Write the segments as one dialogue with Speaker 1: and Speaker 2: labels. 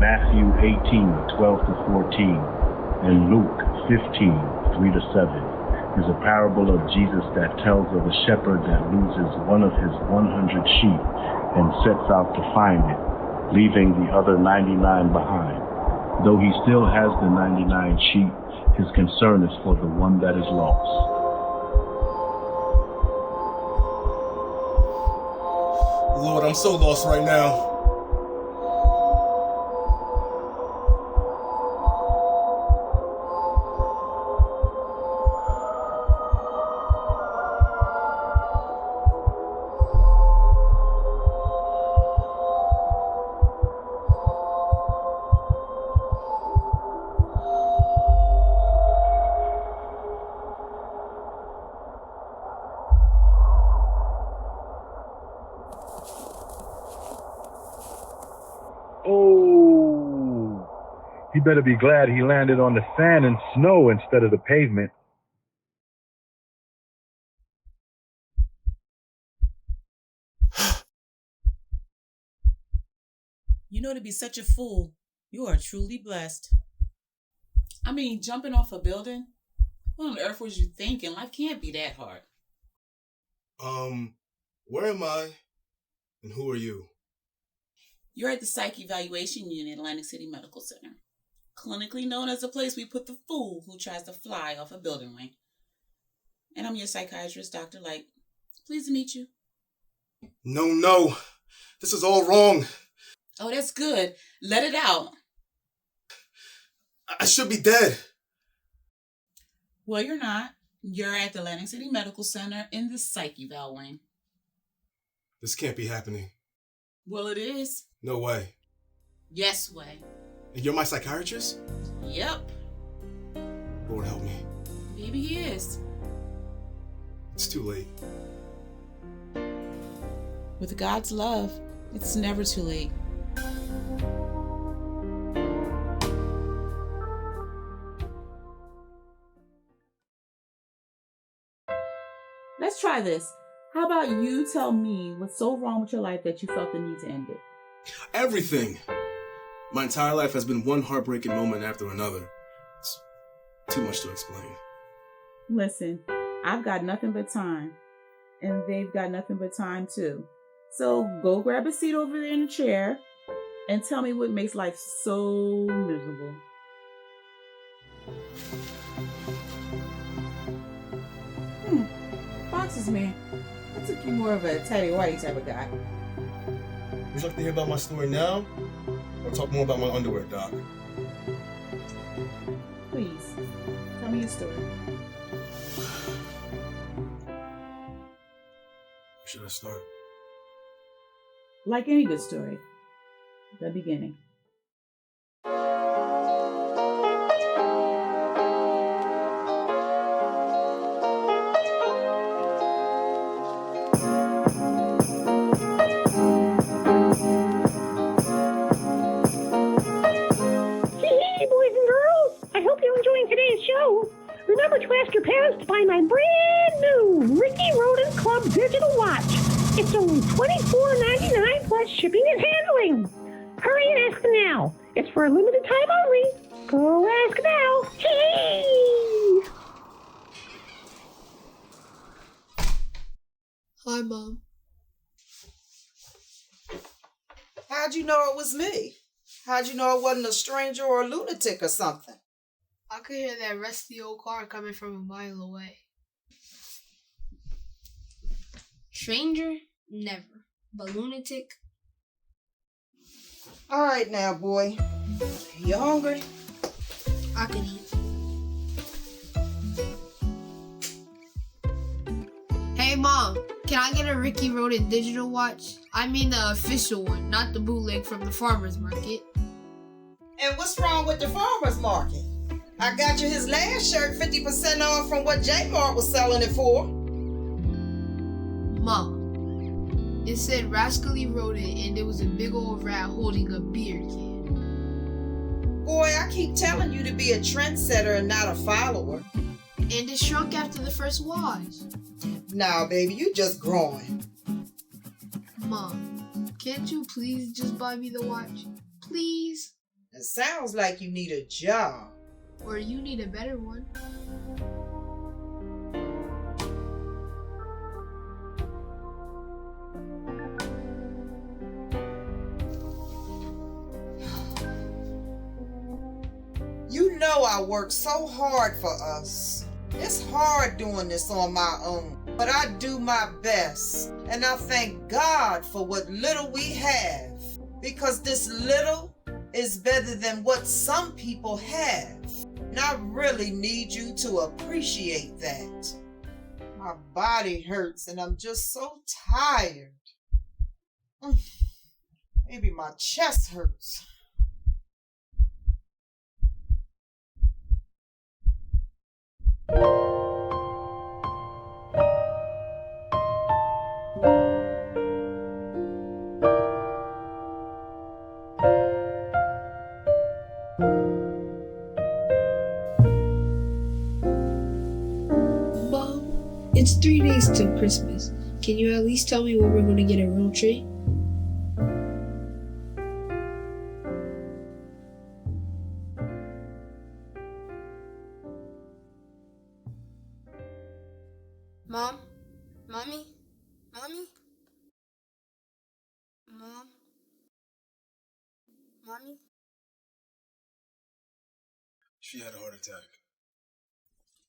Speaker 1: Matthew 18:12-14, and Luke 15:3-7 is a parable of Jesus that tells of a shepherd that loses one of his 100 sheep and sets out to find it, leaving the other 99 behind. Though he still has the 99 sheep, his concern is for the one that is lost.
Speaker 2: Lord, I'm so lost right now.
Speaker 1: Oh, he better be glad he landed on the sand and snow instead of the pavement.
Speaker 3: You know, to be such a fool, you are truly blessed. I mean, jumping off a building? What on earth was you thinking? Life can't be that hard.
Speaker 2: Where am I? And who are you?
Speaker 3: You're at the Psych Evaluation Unit at Atlantic City Medical Center, clinically known as the place we put the fool who tries to fly off a building wing. And I'm your psychiatrist, Dr. Light. Pleased to meet you.
Speaker 2: No. This is all wrong.
Speaker 3: Oh, that's good. Let it out.
Speaker 2: I should be dead.
Speaker 3: Well, you're not. You're at the Atlantic City Medical Center in the Psych Eval wing.
Speaker 2: This can't be happening.
Speaker 3: Well, it is.
Speaker 2: No way.
Speaker 3: Yes way.
Speaker 2: And you're my psychiatrist?
Speaker 3: Yep.
Speaker 2: Lord help me.
Speaker 3: Maybe he is.
Speaker 2: It's too late.
Speaker 3: With God's love, it's never too late. Let's try this. How about you tell me what's so wrong with your life that you felt the need to end it?
Speaker 2: Everything. My entire life has been one heartbreaking moment after another. It's too much to explain.
Speaker 3: Listen, I've got nothing but time. And they've got nothing but time too. So go grab a seat over there in the chair and tell me what makes life so miserable. Boxes, man. I took you more of a Teddy Whitey type of guy.
Speaker 2: Would you like to hear about my story now? Or talk more about my underwear, Doc?
Speaker 3: Please, tell me your story.
Speaker 2: Where should I start?
Speaker 3: Like any good story, the beginning.
Speaker 4: Remember to ask your parents to buy my brand new Ricky Rodent Club digital watch. It's only $24.99 plus shipping and handling. Hurry and ask them now. It's for a limited time only. Go ask now. Hey!
Speaker 5: Hi, Mom.
Speaker 6: How'd you know it was me? How'd you know it wasn't a stranger or a lunatic or something?
Speaker 5: I could hear that rusty old car coming from a mile away. Stranger? Never. But lunatic?
Speaker 6: All right now, boy. You hungry?
Speaker 5: I could eat. Hey, Mom. Can I get a Ricky Rodent digital watch? I mean the official one, not the bootleg from the farmer's market.
Speaker 6: And what's wrong with the farmer's market? I got you his last shirt 50% off from what J-Mart was selling it for.
Speaker 5: Mom, it said Rascally Rodent and there was a big old rat holding a beer can.
Speaker 6: Boy, I keep telling you to be a trendsetter and not a follower.
Speaker 5: And it shrunk after the first wash.
Speaker 6: Nah, baby, you just growing.
Speaker 5: Mom, can't you please just buy me the watch? Please?
Speaker 6: It sounds like you need a job.
Speaker 5: Or you need a better one.
Speaker 6: You know I work so hard for us. It's hard doing this on my own, but I do my best. And I thank God for what little we have, because this little is better than what some people have. And I really need you to appreciate that. My body hurts and I'm just so tired. Maybe my chest hurts.
Speaker 5: Mom, it's 3 days till Christmas. Can you at least tell me when we're going to get a real tree? Mom? Mommy? Mommy? Mom? Mommy?
Speaker 2: She had a heart attack.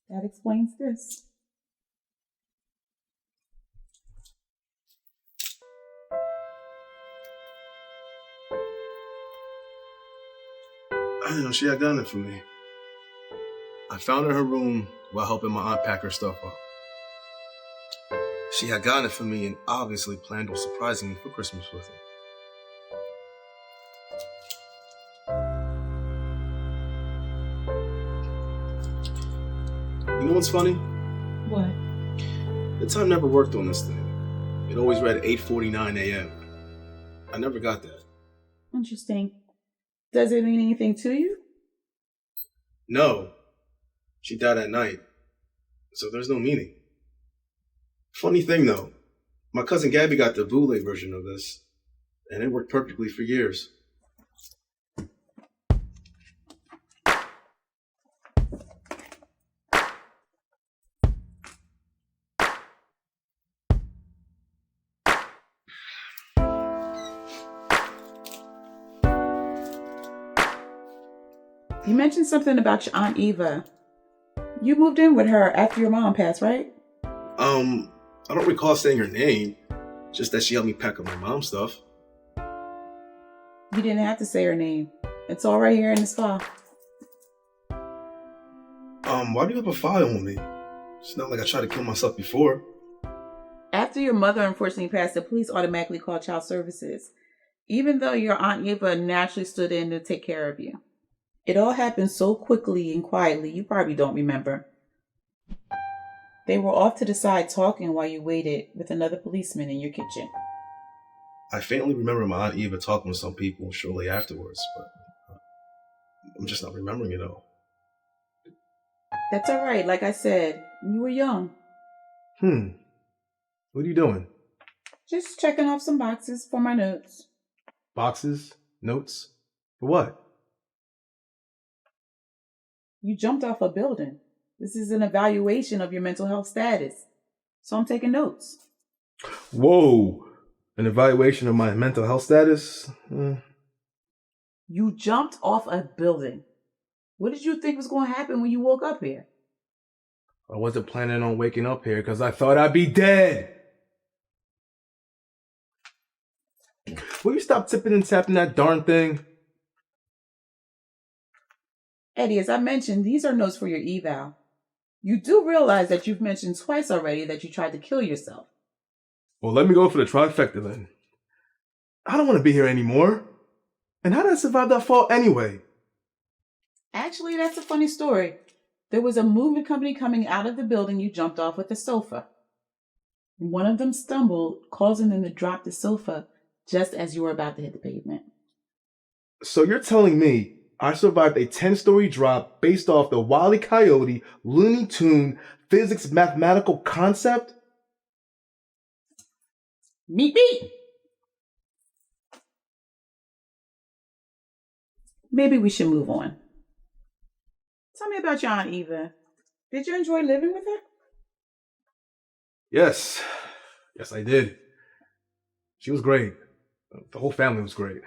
Speaker 3: That explains this.
Speaker 2: I didn't know she had done it for me. I found her in her room while helping my aunt pack her stuff up. She had gotten it for me and obviously planned on surprising me for Christmas with it. You know what's funny?
Speaker 3: What?
Speaker 2: The time never worked on this thing. It always read 8:49 a.m. I never got that.
Speaker 3: Interesting. Does it mean anything to you?
Speaker 2: No. She died at night. So there's no meaning. Funny thing though, my cousin Gabby got the bootleg version of this, and it worked perfectly for years.
Speaker 3: You mentioned something about your Aunt Eva. You moved in with her after your mom passed, right?
Speaker 2: I don't recall saying her name, just that she helped me pack up my mom's stuff.
Speaker 3: You didn't have to say her name. It's all right here in this file.
Speaker 2: Why do you have a file on me? It's not like I tried to kill myself before.
Speaker 3: After your mother unfortunately passed, the police automatically called child services, even though your Aunt Eva naturally stood in to take care of you. It all happened so quickly and quietly, you probably don't remember. They were off to the side talking while you waited with another policeman in your kitchen.
Speaker 2: I faintly remember my Aunt Eva talking with some people shortly afterwards, but I'm just not remembering it all.
Speaker 3: That's all right. Like I said, you were young.
Speaker 2: What are you doing?
Speaker 3: Just checking off some boxes for my notes.
Speaker 2: Boxes? Notes? For what?
Speaker 3: You jumped off a building. This is an evaluation of your mental health status. So I'm taking notes.
Speaker 2: Whoa! An evaluation of my mental health status?
Speaker 3: You jumped off a building. What did you think was going to happen when you woke up here?
Speaker 2: I wasn't planning on waking up here because I thought I'd be dead. Will you stop tipping and tapping that darn thing?
Speaker 3: Eddie, as I mentioned, these are notes for your eval. You do realize that you've mentioned twice already that you tried to kill yourself.
Speaker 2: Well, let me go for the trifecta then. I don't want to be here anymore. And how did I survive that fall anyway?
Speaker 3: Actually, that's a funny story. There was a moving company coming out of the building you jumped off with a sofa. One of them stumbled, causing them to drop the sofa just as you were about to hit the pavement.
Speaker 2: So you're telling me I survived a 10-story drop based off the Wile E. Coyote Looney Tune physics mathematical concept?
Speaker 3: Meet me! maybe we should move on. Tell me about your Aunt Eva. Did you enjoy living with her?
Speaker 2: Yes. Yes, I did. She was great. The whole family was great.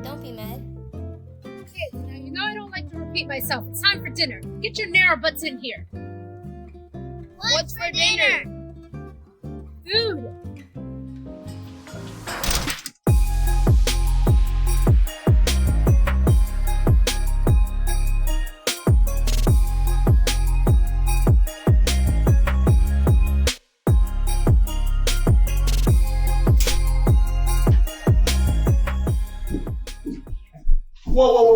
Speaker 7: Don't be mad.
Speaker 8: Kids, now you know I don't like to repeat myself. It's time for dinner. Get your narrow butts in here.
Speaker 7: What's for dinner?
Speaker 8: Food.
Speaker 9: Whoa.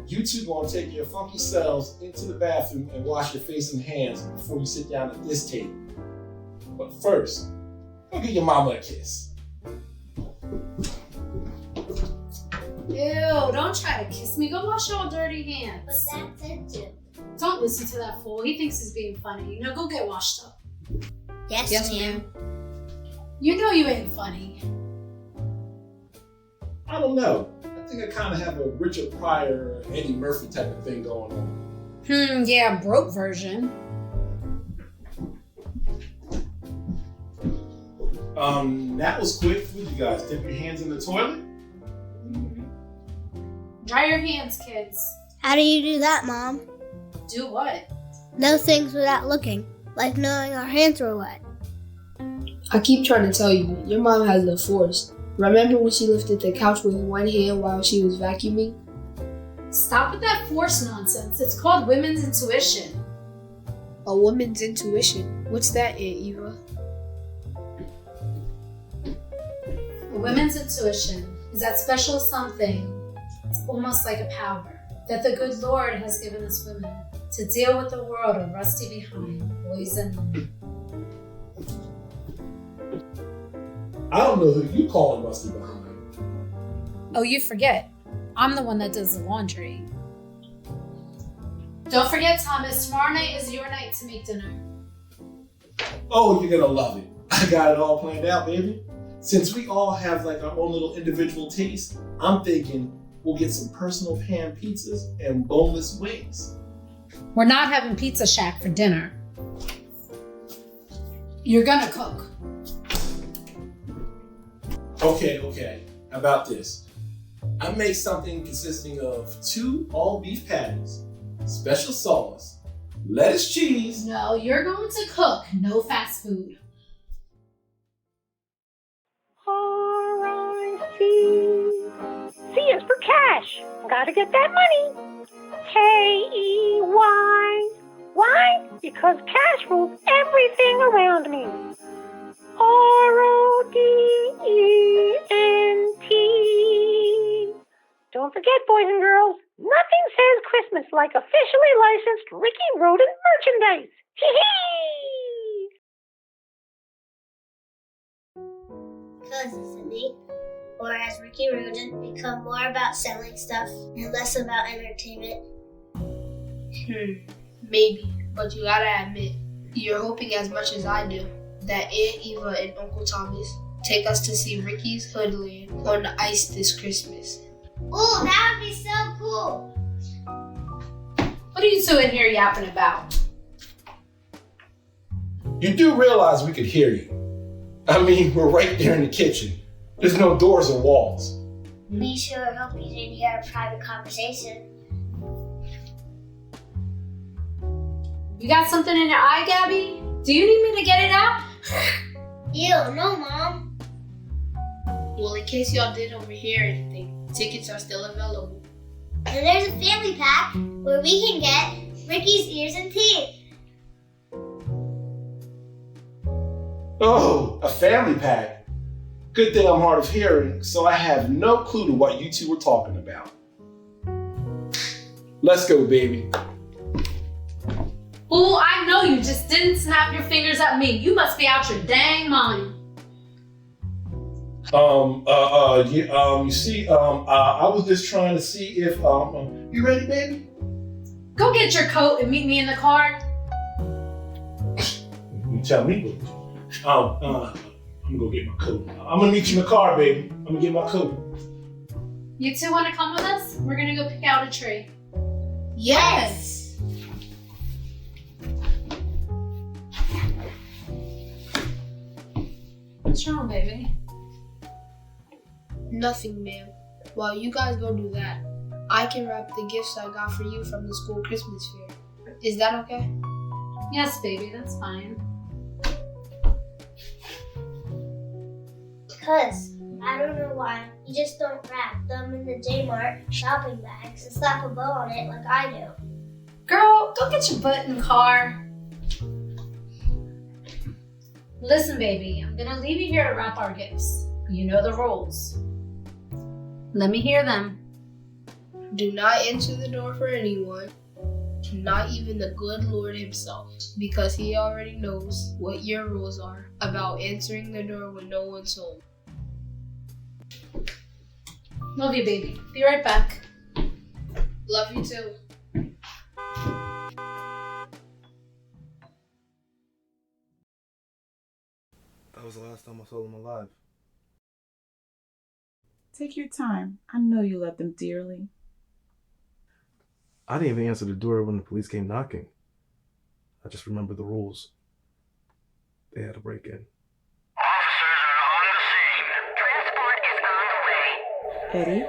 Speaker 9: You two gonna take your funky selves into the bathroom and wash your face and hands before you sit down at this table. But first, go give your mama a kiss.
Speaker 8: Ew, don't try to kiss me. Go wash your dirty hands.
Speaker 7: But that's it, Jim.
Speaker 8: Don't listen to that fool. He thinks he's being funny. Now go get washed up.
Speaker 7: Yes, ma'am.
Speaker 8: You know you ain't funny.
Speaker 9: I don't know. I think I kind of have a Richard Pryor, Eddie Murphy type of thing going on.
Speaker 8: Yeah, broke version.
Speaker 9: That was quick. What you guys dip your hands in the toilet?
Speaker 8: Dry your hands, kids.
Speaker 7: How do you do that, Mom?
Speaker 8: Do what?
Speaker 7: No things without looking, like knowing our hands were wet.
Speaker 10: I keep trying to tell you, your mom has the force. Remember when she lifted the couch with one hand while she was vacuuming?
Speaker 8: Stop with that force nonsense. It's called women's intuition.
Speaker 10: A woman's intuition. What's that, Aunt Eva?
Speaker 8: A women's intuition is that special something. It's almost like a power that the good Lord has given us women to deal with the world of rusty behind boys and men.
Speaker 9: I don't know who you calling rusty behind.
Speaker 8: Oh, you forget. I'm the one that does the laundry. Don't forget, Thomas, tomorrow night is your night to make dinner.
Speaker 9: Oh, you're gonna love it. I got it all planned out, baby. Since we all have like our own little individual tastes, I'm thinking we'll get some personal pan pizzas and boneless wings.
Speaker 8: We're not having Pizza Shack for dinner. You're gonna cook.
Speaker 9: Okay. How about this? I make something consisting of 2 all beef patties, special sauce, lettuce, cheese.
Speaker 8: No, you're going to cook. No fast food.
Speaker 4: R-I-C. C is for cash. Gotta get that money. K-E-Y. Why? Because cash rules everything around me. R-O-D-E-N-T. Don't forget, boys and girls, nothing says Christmas like officially licensed Ricky Rodent merchandise. Hee-hee!
Speaker 7: Cause Cindy, or has Ricky Rodent become more about selling stuff and less about entertainment?
Speaker 10: Maybe, but you gotta admit, you're hoping as much as I do that Aunt Eva and Uncle Thomas take us to see Ricky's Hoodland on the ice this Christmas.
Speaker 7: Oh, that would be so cool!
Speaker 8: What are you two in here yapping about?
Speaker 9: You do realize we could hear you. I mean, we're right there in the kitchen. There's no doors or walls.
Speaker 7: We sure hope you didn't hear a private conversation.
Speaker 8: You got something in your eye, Gabby? Do you need me to get it out?
Speaker 7: Ew, no, Mom.
Speaker 10: Well, in case y'all didn't overhear anything, tickets are still available.
Speaker 7: And there's a family pack where we can get Ricky's ears and teeth.
Speaker 9: Oh, a family pack. Good thing I'm hard of hearing, so I have no clue to what you two were talking about. Let's go, baby.
Speaker 8: Ooh, I know you just didn't snap your fingers at me. You must be out your dang mind.
Speaker 9: You see, I was just trying to see if, you ready, baby?
Speaker 8: Go get your coat and meet me in the car.
Speaker 9: You tell me what. I'm gonna go get my coat. I'm gonna meet you in the car, baby. I'm gonna get my coat.
Speaker 8: You two want to come with us? We're gonna go pick out a tree.
Speaker 10: Yes!
Speaker 8: What's wrong, baby?
Speaker 10: Nothing, ma'am. While you guys go do that, I can wrap the gifts I got for you from the school Christmas fair. Is that okay?
Speaker 8: Yes, baby, that's fine.
Speaker 7: Because I don't know why you just don't wrap them in the J-Mart shopping bags and slap a bow on it like I do.
Speaker 8: Girl, go get your butt in the car. Listen, baby, I'm gonna leave you here to wrap our gifts. You know the rules. Let me hear them.
Speaker 10: Do not enter the door for anyone, not even the good Lord himself, because he already knows what your rules are about answering the door when no one's home.
Speaker 8: Love you, baby. Be right back.
Speaker 10: Love you too.
Speaker 2: That was the last time I saw them alive.
Speaker 3: Take your time. I know you love them dearly.
Speaker 2: I didn't even answer the door when the police came knocking. I just remember the rules. They had to break in.
Speaker 11: Officers are on the scene. Transport is on the way.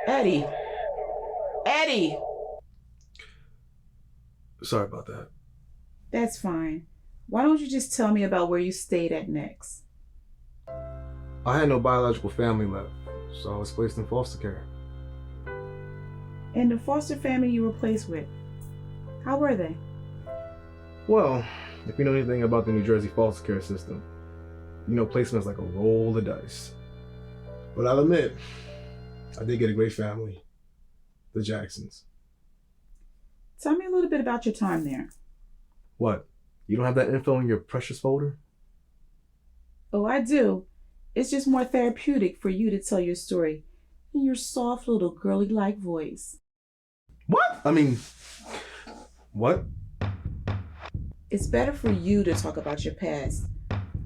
Speaker 3: Eddie? Eddie!
Speaker 2: Sorry about that.
Speaker 3: That's fine. Why don't you just tell me about where you stayed at next?
Speaker 2: I had no biological family left, so I was placed in foster care.
Speaker 3: And the foster family you were placed with, how were they?
Speaker 2: Well, if you know anything about the New Jersey foster care system, you know placement's like a roll of dice. But I'll admit, I did get a great family. The Jacksons.
Speaker 3: Tell me a little bit about your time there.
Speaker 2: What? You don't have that info in your precious folder?
Speaker 3: Oh, I do. It's just more therapeutic for you to tell your story in your soft little girly-like voice.
Speaker 2: What? I mean, what?
Speaker 3: It's better for you to talk about your past.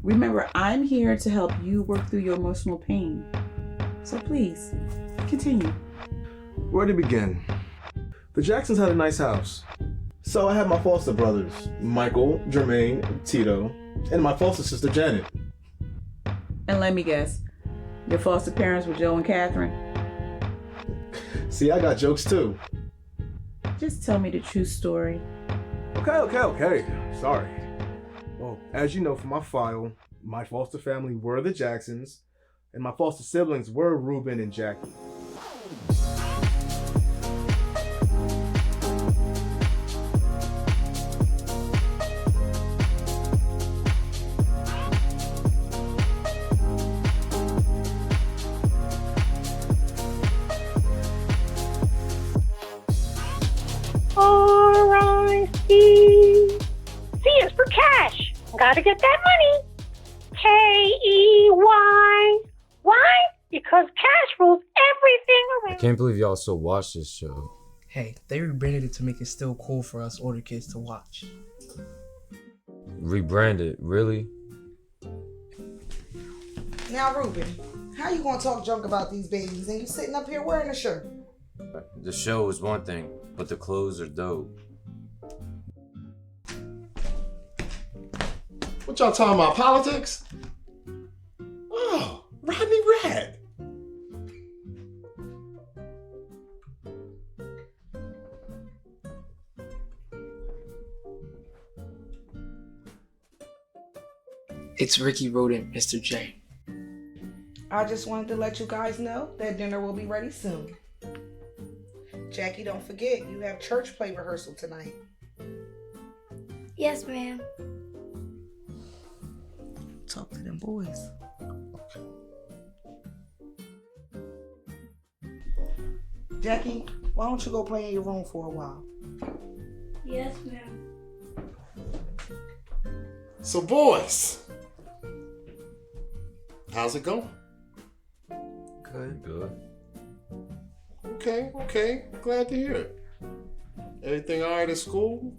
Speaker 3: Remember, I'm here to help you work through your emotional pain. So please, continue.
Speaker 2: Where to begin? The Jacksons had a nice house. So I had my foster brothers, Michael, Jermaine, Tito, and my foster sister, Janet.
Speaker 3: And let me guess, your foster parents were Joe and Catherine?
Speaker 2: See, I got jokes too.
Speaker 3: Just tell me the true story.
Speaker 2: Okay. Sorry. Well, as you know from my file, my foster family were the Jacksons, and my foster siblings were Reuben and Jackie.
Speaker 4: R-I-C. C is for cash. Gotta get that money. K-E-Y. Why? Because cash rules everything around.
Speaker 12: I can't believe y'all still watch this show.
Speaker 13: Hey, they rebranded it to make it still cool for us older kids to watch.
Speaker 12: Rebranded, really?
Speaker 14: Now, Ruben, how you gonna talk junk about these babies and you sitting up here wearing a shirt?
Speaker 12: The show is one thing, but the clothes are dope.
Speaker 9: What y'all talking about, politics? Oh, Rodney Rat.
Speaker 13: It's Ricky Rodent, Mr. J.
Speaker 14: I just wanted to let you guys know that dinner will be ready soon. Jackie, don't forget, you have church play rehearsal tonight.
Speaker 7: Yes, ma'am.
Speaker 14: Talk to them boys. Jackie, why don't you go play in your room for a while?
Speaker 7: Yes, ma'am.
Speaker 15: So, boys, how's it going?
Speaker 12: Good.
Speaker 15: Okay. Glad to hear it. Everything all right at school?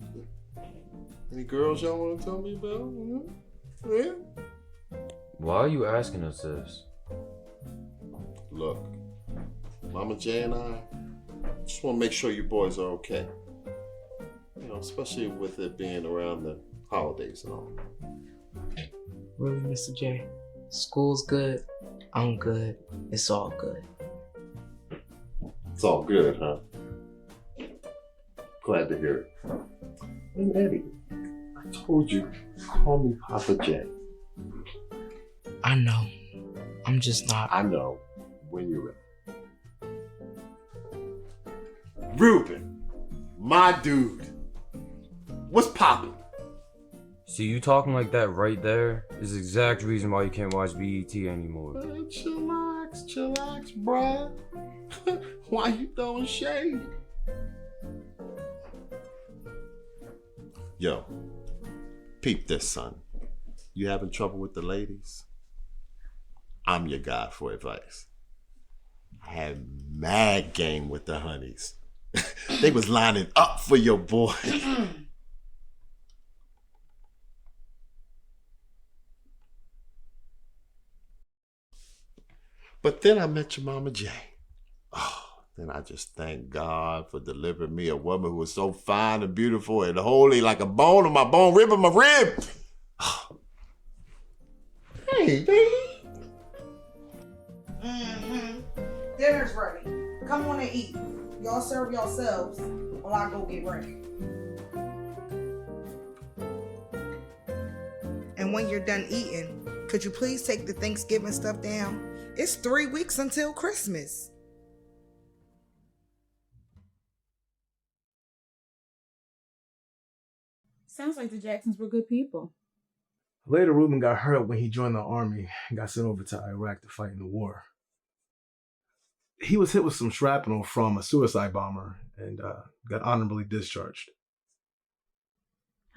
Speaker 15: Any girls y'all want to tell me about? Yeah?
Speaker 12: Why are you asking us this?
Speaker 15: Look, Mama J and I just want to make sure you boys are okay. You know, especially with it being around the holidays and all.
Speaker 13: Really, Mr. J? School's good. I'm good. It's all good.
Speaker 15: It's all good, huh? Glad to hear it. And Eddie, I told you, call me Papa J.
Speaker 13: I know. I'm just not.
Speaker 15: I know when you're ready. Ruben, my dude. What's poppin'?
Speaker 12: See, you talking like that right there is the exact reason why you can't watch BET anymore.
Speaker 15: Chillax, bruh. Why you throwing shade? Yo, peep this, son. You having trouble with the ladies? I'm your guy for advice. I had mad game with the honeys. They was lining up for your boy. But then I met your Mama J. Oh, then I just thank God for delivering me a woman who was so fine and beautiful and holy like a bone of my bone, rib of my rib. Oh. Hey, baby.
Speaker 14: Dinner's ready. Come on and eat. Y'all serve yourselves while I go get ready. And when you're done eating, could you please take the Thanksgiving stuff down? It's 3 weeks until Christmas.
Speaker 3: Sounds like the Jacksons were good people.
Speaker 13: Later, Ruben got hurt when he joined the army and got sent over to Iraq to fight in the war. He was hit with some shrapnel from a suicide bomber and got honorably discharged.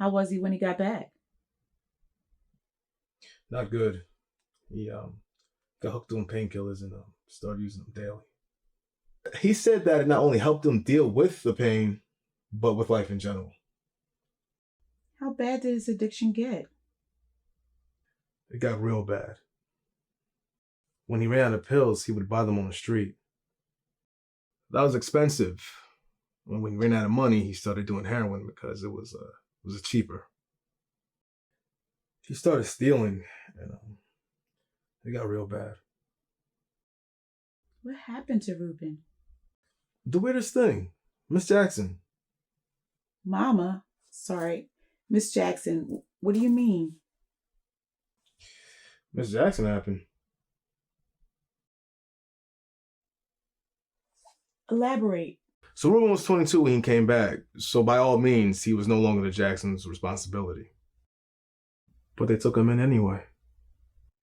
Speaker 3: How was he when he got back?
Speaker 13: Not good. He got hooked on painkillers and started using them daily. He said that it not only helped him deal with the pain, but with life in general.
Speaker 3: How bad did his addiction get?
Speaker 13: It got real bad. When he ran out of pills, he would buy them on the street. That was expensive. When he ran out of money, he started doing heroin because it was cheaper. He started stealing, and it got real bad.
Speaker 3: What happened to Ruben?
Speaker 13: The weirdest thing, Miss Jackson.
Speaker 3: Miss Jackson, what do you mean?
Speaker 13: Miss Jackson happened.
Speaker 3: Elaborate.
Speaker 13: So Ruben was 22 when he came back, so by all means, he was no longer the Jacksons' responsibility. But they took him in anyway.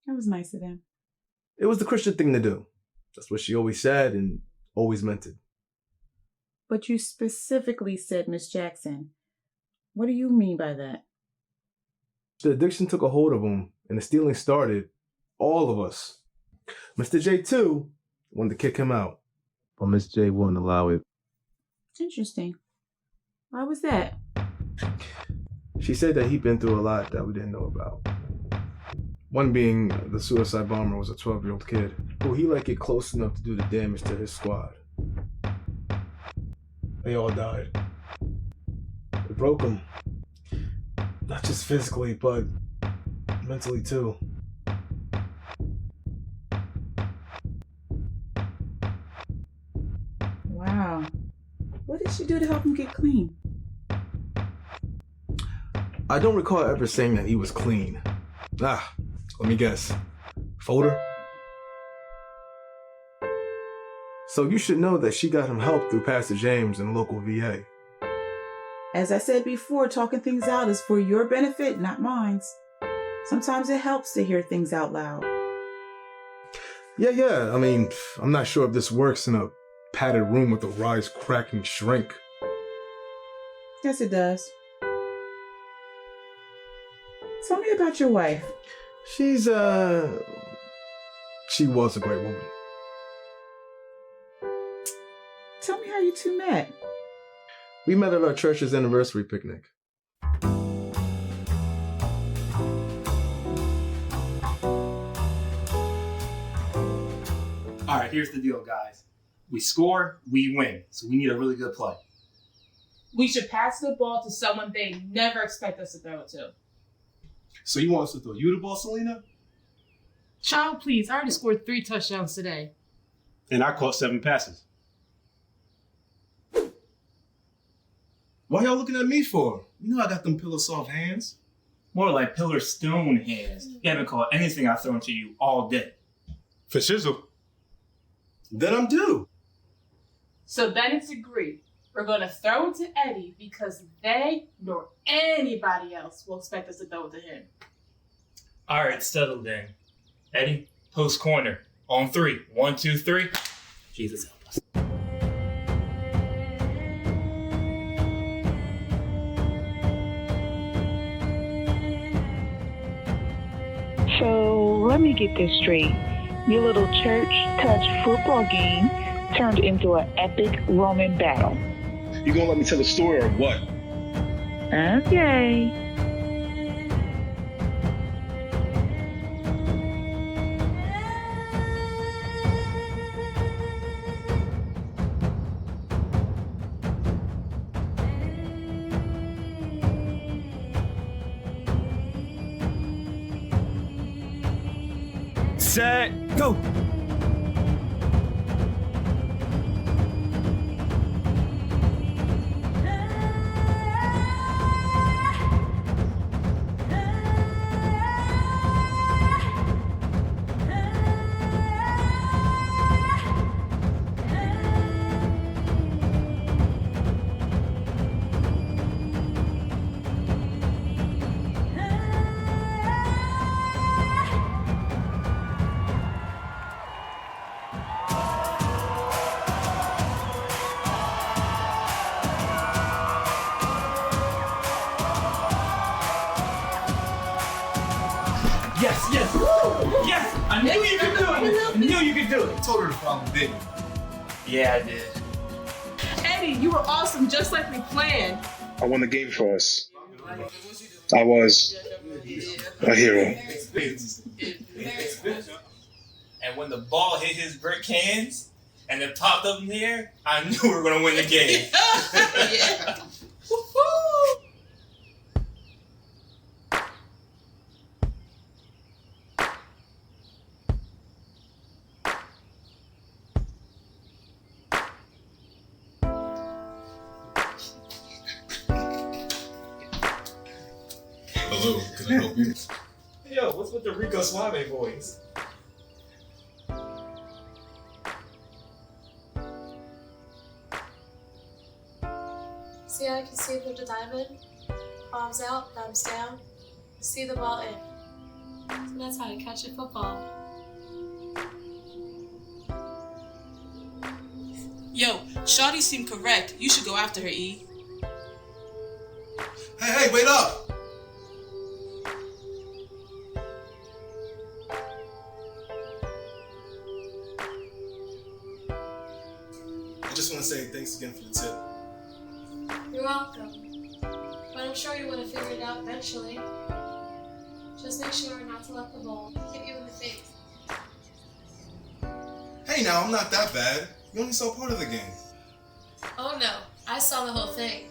Speaker 3: That was nice of them.
Speaker 13: It was the Christian thing to do. That's what she always said and always meant it.
Speaker 3: But you specifically said Miss Jackson. What do you mean by that?
Speaker 13: The addiction took a hold of him, and the stealing started. All of us. Mr. J, too, wanted to kick him out. But Miss J wouldn't allow it.
Speaker 3: Interesting. Why was that?
Speaker 13: She said that he'd been through a lot that we didn't know about. One being the suicide bomber was a 12-year-old kid who he let get close enough to do the damage to his squad. They all died. It broke him. Not just physically, but mentally too.
Speaker 3: Wow. What did she do to help him get clean?
Speaker 13: I don't recall ever saying that he was clean. Let me guess. Folder? So you should know that she got him help through Pastor James and the local VA.
Speaker 16: As I said before, talking things out is for your benefit, not mine. Sometimes it helps to hear things out loud.
Speaker 13: Yeah. I mean, I'm not sure if this works in a padded room with a rise-cracking shrink.
Speaker 16: Yes, it does. Tell me about your wife.
Speaker 13: She was a great woman.
Speaker 16: Tell me how you two met.
Speaker 13: We met at our church's anniversary picnic.
Speaker 17: All right, here's the deal, guys. We score, we win. So we need a really good play.
Speaker 18: We should pass the ball to someone they never expect us to throw it to.
Speaker 9: So you want us to throw you the ball, Selena?
Speaker 18: Child, please. I already scored 3 touchdowns today.
Speaker 9: And I caught 7 passes. Why y'all looking at me for? You know I got them pillow soft hands.
Speaker 17: More like pillar stone hands. You haven't caught anything I've thrown to you all day.
Speaker 9: For shizzle. Then I'm due.
Speaker 18: So then it's agreed. We're going to throw it to Eddie because they nor anybody else will expect us to throw it to him.
Speaker 17: All right, settled then. Eddie, post corner. On 3. 1, 2, 3. Jesus help us.
Speaker 19: So let me get this straight. Your little church touch football game turned into an epic Roman battle.
Speaker 20: You gonna let me tell the story or what?
Speaker 19: Okay.
Speaker 17: Set, go! Yes! I knew you could do it! I knew you could do it!
Speaker 9: You told her the problem, didn't you?
Speaker 17: Yeah, I did.
Speaker 18: Eddie, you were awesome just like we planned.
Speaker 20: I won the game for us. I was a hero.
Speaker 17: And when the ball hit his brick hands and it popped up in the air, I knew we were going to win the game.
Speaker 18: Yeah. Woo-hoo!
Speaker 9: Hello, can I help you?
Speaker 17: Yo, what's with the Rico Suave boys?
Speaker 8: See how I can see through the diamond? Palms out, thumbs down. See the ball in. So that's how you catch a football.
Speaker 3: Yo, Shawty seemed correct. You should go after her, E.
Speaker 9: Hey, wait up! I just want to say thanks again for the tip.
Speaker 8: You're welcome. But I'm sure you would have figured it out eventually. Just make sure not to let the ball hit you in the face.
Speaker 9: Hey now, I'm not that bad. You only saw part of the game.
Speaker 8: Oh no, I saw the whole thing.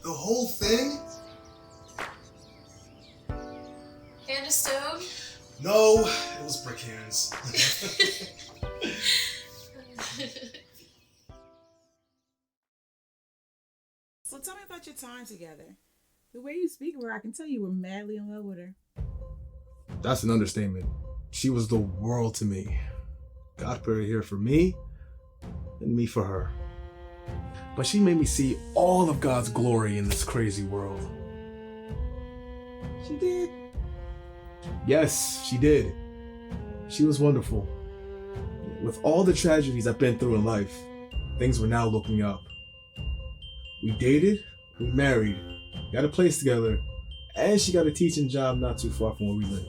Speaker 9: The whole thing?
Speaker 8: Hand of stone?
Speaker 9: No, it was brick hands.
Speaker 16: So tell me about your time together. The way you speak of her, I can tell you were madly in love with her.
Speaker 13: That's an understatement. She was the world to me. God put her here for me, and me for her. But she made me see all of God's glory in this crazy world.
Speaker 14: She did.
Speaker 13: Yes, she did. She was wonderful. With all the tragedies I've been through in life, things were now looking up. We dated, we married, got a place together, and she got a teaching job not too far from where we live.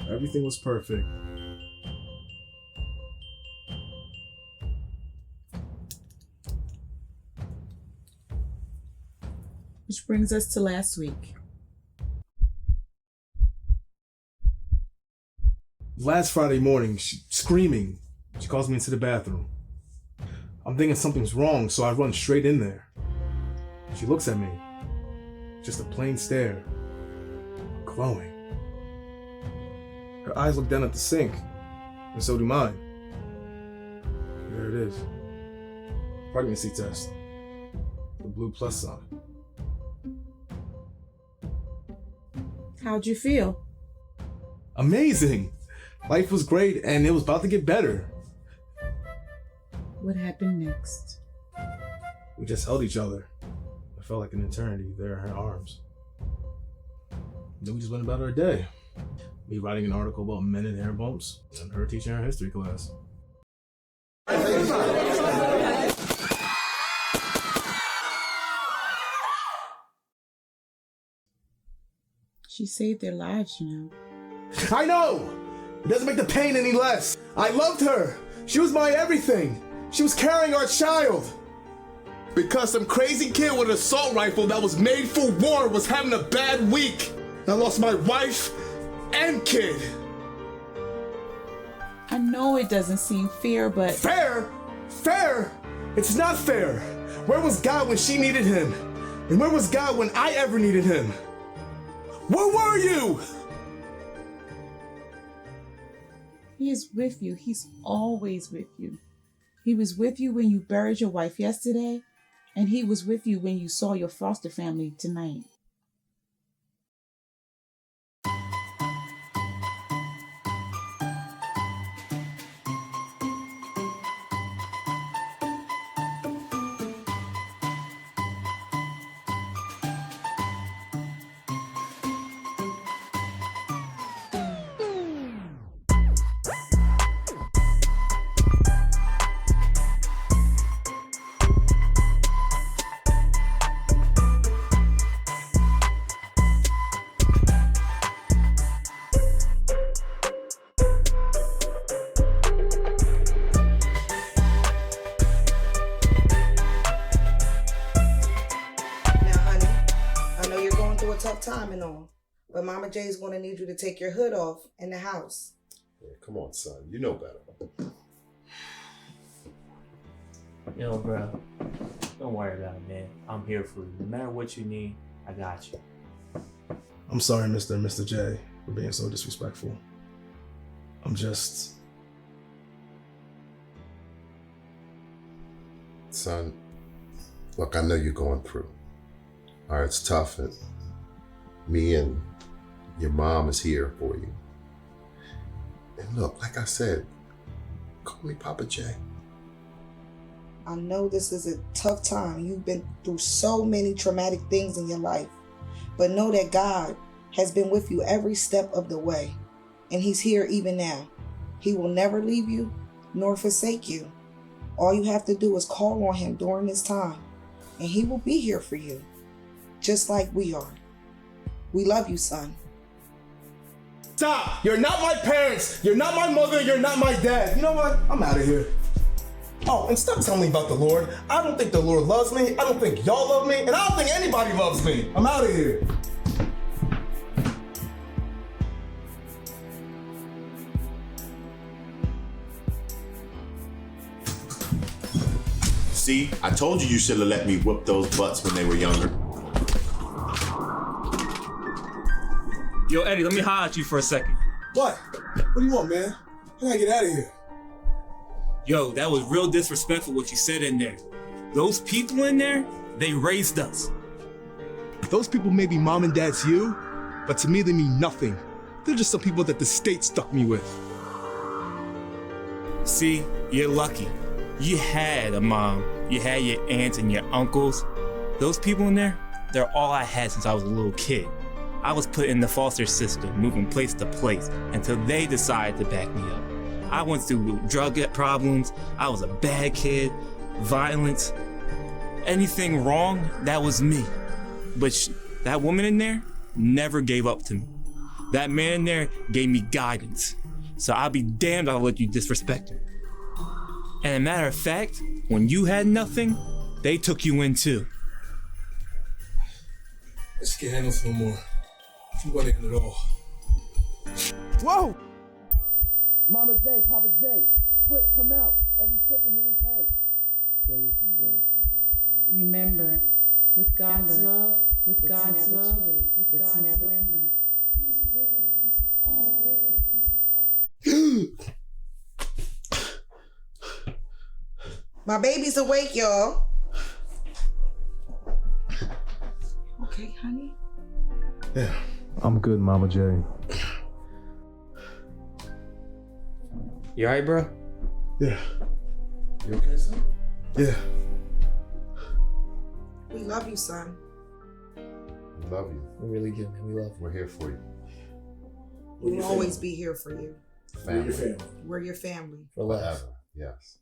Speaker 13: Everything was perfect.
Speaker 16: Which brings us to last week.
Speaker 13: Last Friday morning, screaming, she calls me into the bathroom. I'm thinking something's wrong, so I run straight in there. She looks at me. Just a plain stare. Glowing. Her eyes look down at the sink, and so do mine. There it is. Pregnancy test. The blue plus sign.
Speaker 16: How'd you feel?
Speaker 13: Amazing! Life was great, and it was about to get better.
Speaker 16: What happened next?
Speaker 13: We just held each other. It felt like an eternity there in her arms. Then we just went about our day. Me writing an article about men and hair bumps, and her teaching her history class.
Speaker 16: She saved their lives, you know.
Speaker 13: I know! It doesn't make the pain any less. I loved her. She was my everything. She was carrying our child. Because some crazy kid with an assault rifle that was made for war was having a bad week. I lost my wife and kid.
Speaker 16: I know it doesn't seem fair, but...
Speaker 13: Fair? Fair? It's not fair. Where was God when she needed him? And where was God when I ever needed him? Where were you?
Speaker 16: He is with you. He's always with you. He was with you when you buried your wife yesterday, and he was with you when you saw your foster family tonight.
Speaker 14: Time and all, but Mama J's gonna need you to take your hood off in the house.
Speaker 15: Yeah, come on, son. You know better.
Speaker 17: Yo, bro. Don't worry about it, man. I'm here for you. No matter what you need, I got you.
Speaker 13: I'm sorry, Mr. J, for being so disrespectful. I'm just...
Speaker 15: Son, look, I know you're going through. All right, it's tough. Me and your mom is here for you. And look, like I said, call me Papa J.
Speaker 14: I know this is a tough time. You've been through so many traumatic things in your life, but know that God has been with you every step of the way, and he's here even now. He will never leave you nor forsake you. All you have to do is call on him during this time, and he will be here for you, just like we are. We love you, son.
Speaker 13: Stop! You're not my parents! You're not my mother! You're not my dad! You know what? I'm out of here. Oh, and stop telling me about the Lord. I don't think the Lord loves me. I don't think y'all love me. And I don't think anybody loves me. I'm out of here.
Speaker 15: See, I told you should have let me whoop those butts when they were younger.
Speaker 17: Yo, Eddie, let me holler at you for a second.
Speaker 13: What? What do you want, man? I gotta get out of here.
Speaker 17: Yo, that was real disrespectful what you said in there. Those people in there, they raised us.
Speaker 13: Those people may be mom and dad to you, but to me they mean nothing. They're just some people that the state stuck me with.
Speaker 17: See, you're lucky. You had a mom, you had your aunts and your uncles. Those people in there, they're all I had since I was a little kid. I was put in the foster system, moving place to place, until they decided to back me up. I went through drug problems, I was a bad kid, violence. Anything wrong, that was me. But that woman in there never gave up to me. That man in there gave me guidance. So I'll be damned if I'll let you disrespect him. And a matter of fact, when you had nothing, they took you in too.
Speaker 13: I just can't handle this no more. You want to end it all.
Speaker 17: Whoa! Mama J, Papa J, quick, come out. Eddie slipped and hit his head. Stay with me, bro.
Speaker 16: Remember, with God's love, it's never too late. It's never remember. He is with you. He's always with you. He's always.
Speaker 14: My baby's awake, y'all.
Speaker 16: Okay, honey.
Speaker 13: Yeah, I'm good, Mama J.
Speaker 17: You alright, bro?
Speaker 13: Yeah.
Speaker 9: You okay, son?
Speaker 13: Yeah.
Speaker 14: We love you, son.
Speaker 15: We love you.
Speaker 17: We really do, man. We love you.
Speaker 15: We're here for you.
Speaker 14: We'll always be here for you.
Speaker 15: Family.
Speaker 9: We're your family.
Speaker 14: We're your family.
Speaker 17: For life.
Speaker 15: Forever. Yes.